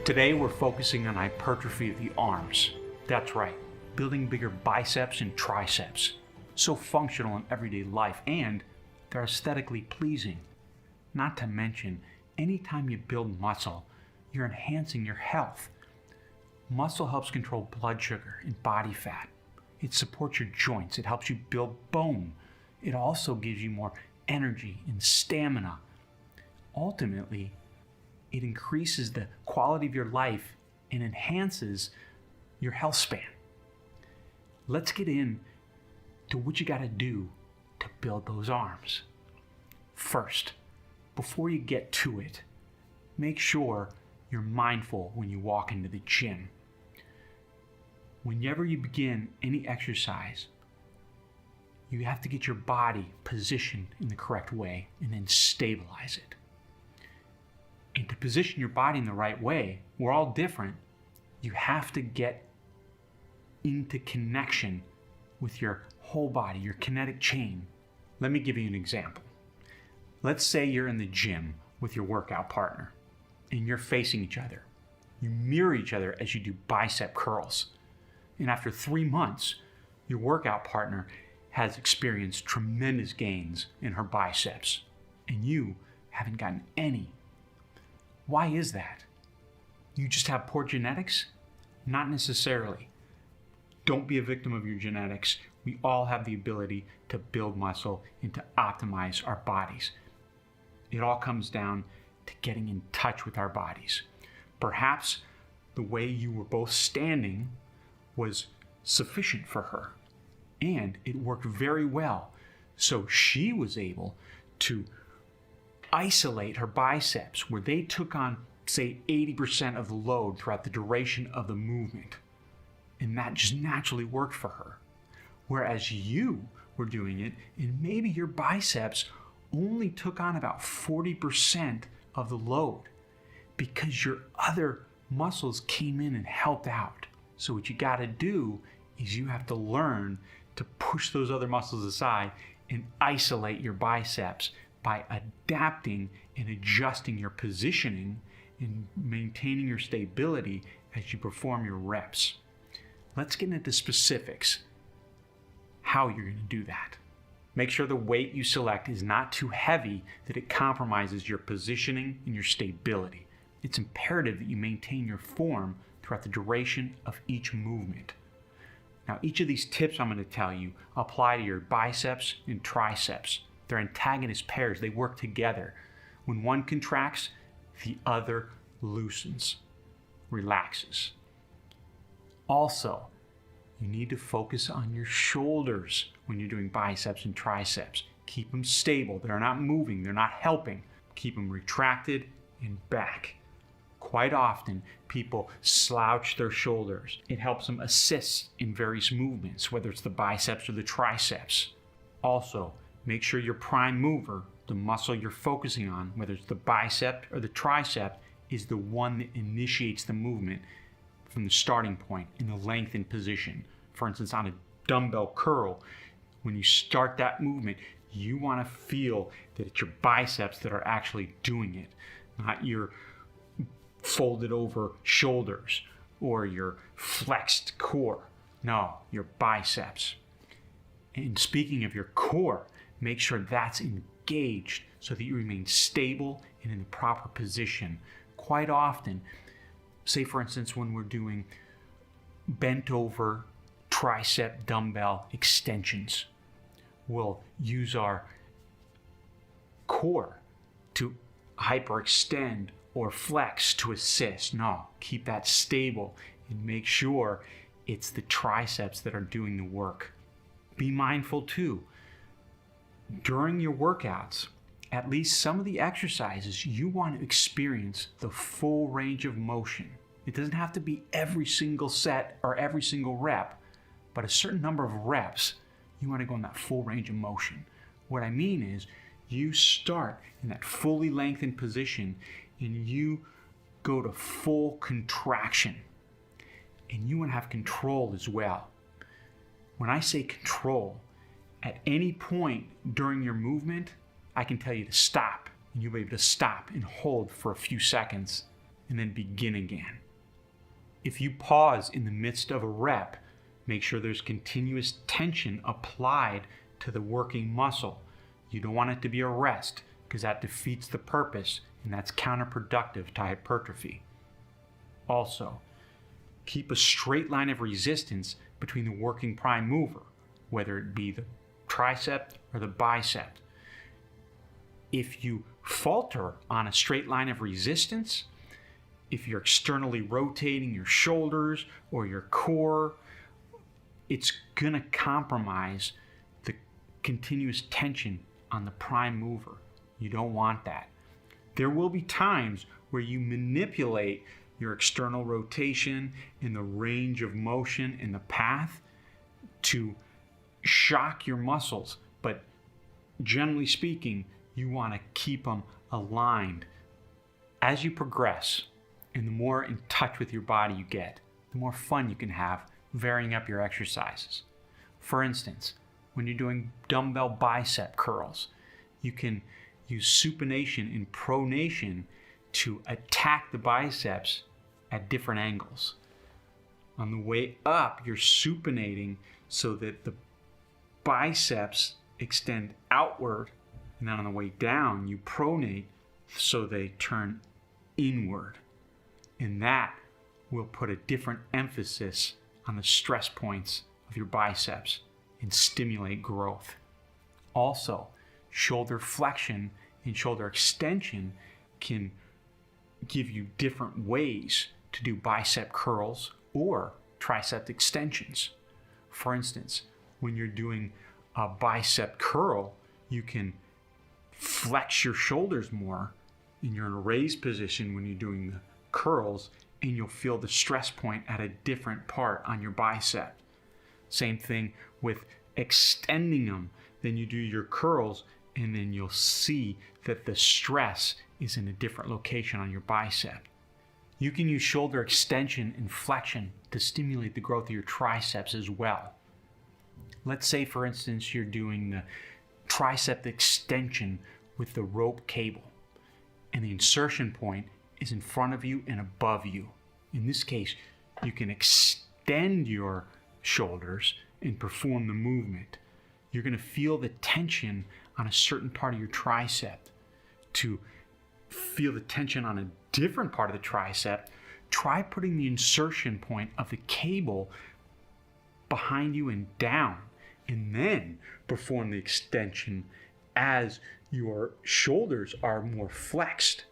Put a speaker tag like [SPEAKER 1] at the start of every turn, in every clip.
[SPEAKER 1] Today we're focusing on hypertrophy of the arms. That's right, building bigger biceps and triceps. So functional in everyday life, and they're aesthetically pleasing. Not to mention, anytime you build muscle, you're enhancing your health. Muscle helps control blood sugar and body fat. It supports your joints. It helps you build bone. It also gives you more energy and stamina. Ultimately, it increases the quality of your life and enhances your health span. Let's get in to what you got to do to build those arms. First, before you get to it, make sure you're mindful when you walk into the gym. Whenever you begin any exercise, you have to get your body positioned in the correct way and then stabilize it. And to position your body in the right way, we're all different. You have to get into connection with your whole body, your kinetic chain. Let me give you an example. Let's say you're in the gym with your workout partner and you're facing each other. You mirror each other as you do bicep curls. And after 3 months, your workout partner has experienced tremendous gains in her biceps, and you haven't gotten any. Why is that? You just have poor genetics? Not necessarily. Don't be a victim of your genetics. We all have the ability to build muscle and to optimize our bodies. It all comes down to getting in touch with our bodies. Perhaps the way you were both standing was sufficient for her, and it worked very well. So she was able to isolate her biceps where they took on, say, 80% of the load throughout the duration of the movement. And that just naturally worked for her. Whereas you were doing it, and maybe your biceps only took on about 40% of the load because your other muscles came in and helped out. So what you got to do is you have to learn to push those other muscles aside and isolate your biceps by adapting and adjusting your positioning and maintaining your stability as you perform your reps. Let's get into specifics how you're going to do that. Make sure the weight you select is not too heavy that it compromises your positioning and your stability. It's imperative that you maintain your form throughout the duration of each movement. Now, each of these tips I'm going to tell you apply to your biceps and triceps. They're antagonist pairs. They work together. When one contracts, the other loosens, relaxes. Also, you need to focus on your shoulders when you're doing biceps and triceps. Keep them stable. They're not moving. They're not helping. Keep them retracted and back. Quite often, people slouch their shoulders. It helps them assist in various movements, whether it's the biceps or the triceps. Also, make sure your prime mover, the muscle you're focusing on, whether it's the bicep or the tricep, is the one that initiates the movement from the starting point in the lengthened position. For instance, on a dumbbell curl, when you start that movement, you want to feel that it's your biceps that are actually doing it, not your folded over shoulders or your flexed core. No, your biceps. And speaking of your core, make sure that's engaged so that you remain stable and in the proper position. Quite often, say for instance when we're doing bent over tricep dumbbell extensions, we'll use our core to hyperextend or flex to assist. No, keep that stable and make sure it's the triceps that are doing the work. Be mindful too, during your workouts, at least some of the exercises, you want to experience the full range of motion. It doesn't have to be every single set or every single rep, but a certain number of reps, you want to go in that full range of motion. What I mean is, you start in that fully lengthened position and you go to full contraction. And you want to have control as well. When I say control, at any point during your movement, I can tell you to stop, and you'll be able to stop and hold for a few seconds and then begin again. If you pause in the midst of a rep, make sure there's continuous tension applied to the working muscle. You don't want it to be a rest, because that defeats the purpose, and that's counterproductive to hypertrophy. Also, keep a straight line of resistance between the working prime mover, whether it be the tricep or the bicep. If you falter on a straight line of resistance, if you're externally rotating your shoulders or your core, it's going to compromise the continuous tension on the prime mover. You don't want that. There will be times where you manipulate your external rotation and the range of motion and the path to shock your muscles, but generally speaking, you want to keep them aligned. As you progress, and the more in touch with your body you get, the more fun you can have varying up your exercises. For instance, when you're doing dumbbell bicep curls, you can use supination and pronation to attack the biceps at different angles. On the way up, you're supinating so that the biceps extend outward, and then on the way down, you pronate so they turn inward. And that will put a different emphasis on the stress points of your biceps and stimulate growth. Also, shoulder flexion and shoulder extension can give you different ways to do bicep curls or tricep extensions. For instance, when you're doing a bicep curl, you can flex your shoulders more, and you're in a raised position when you're doing the curls, and you'll feel the stress point at a different part on your bicep. Same thing with extending them. Then you do your curls, and then you'll see that the stress is in a different location on your bicep. You can use shoulder extension and flexion to stimulate the growth of your triceps as well. Let's say, for instance, you're doing the tricep extension with the rope cable, and the insertion point is in front of you and above you. In this case, you can extend your shoulders and perform the movement. You're going to feel the tension on a certain part of your tricep. To feel the tension on a different part of the tricep, try putting the insertion point of the cable behind you and down, and then perform the extension as your shoulders are more flexed.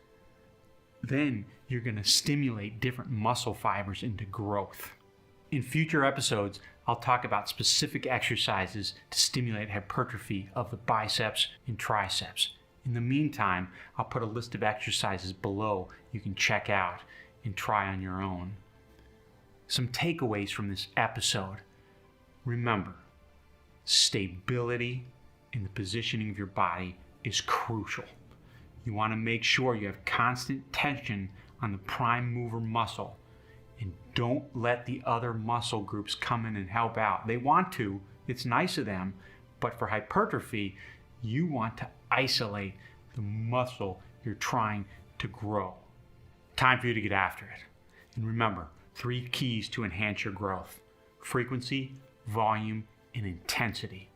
[SPEAKER 1] Then you're going to stimulate different muscle fibers into growth. In future episodes, I'll talk about specific exercises to stimulate hypertrophy of the biceps and triceps. In the meantime, I'll put a list of exercises below you can check out and try on your own. Some takeaways from this episode. Remember, stability in the positioning of your body is crucial. You want to make sure you have constant tension on the prime mover muscle, and don't let the other muscle groups come in and help out. They want to, it's nice of them, but for hypertrophy, you want to isolate the muscle you're trying to grow. Time for you to get after it. And remember, 3 keys to enhance your growth: frequency, volume, and intensity.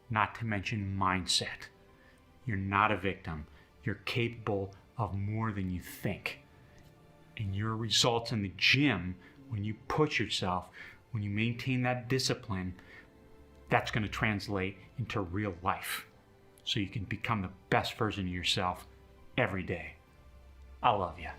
[SPEAKER 1] Not to mention mindset. You're not a victim. You're capable of more than you think. And your results in the gym, when you push yourself, when you maintain that discipline, that's going to translate into real life. So you can become the best version of yourself every day. I love you.